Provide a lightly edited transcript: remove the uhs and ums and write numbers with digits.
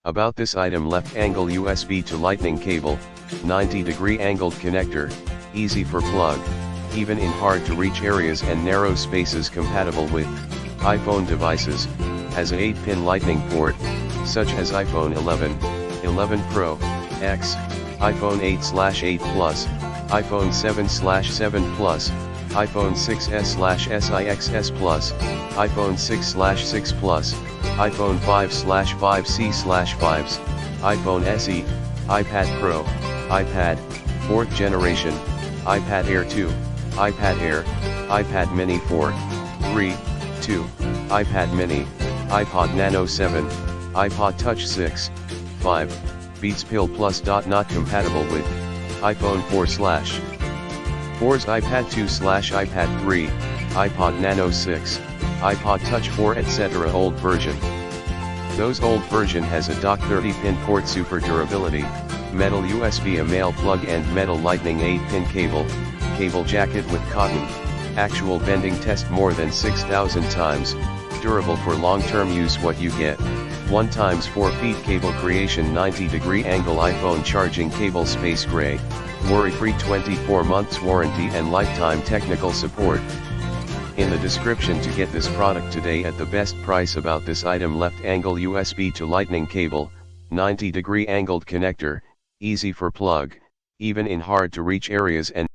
About this item: left angle USB to lightning cable, 90-degree angled connector, easy for plug, even in hard to reach areas and narrow spaces. Compatible with iPhone devices, has a 8-pin lightning port, such as iPhone 11, 11 Pro, X, iPhone 8/8 Plus, iPhone 7/7 Plus, iPhone 6s/6 Plus, iPhone 6/6 Plus, iPhone 5/5c/5s, iPhone SE, iPad Pro, iPad, 4th generation, iPad Air 2, iPad Air, iPad Mini 4, 3, 2, iPad Mini, iPod Nano 7, iPod Touch 6, 5, Beats Pill Plus. Not compatible with iPhone 4/4's, iPad 2/iPad 3, iPod Nano 6, iPod Touch 4 etc. Old version. Those old version has a dock 30-pin port, super durability, metal USB, a male plug and metal lightning 8-pin cable, cable jacket with cotton, actual bending test more than 6,000 times, durable for long-term use. What you get: 1 x 4 feet CableCreation 90-degree angle iPhone charging cable, space gray, worry-free 24 months warranty and lifetime technical support. In the description to get this product today at the best price. About this item: left angle USB to lightning cable, 90-degree angled connector, easy for plug, even in hard to reach areas and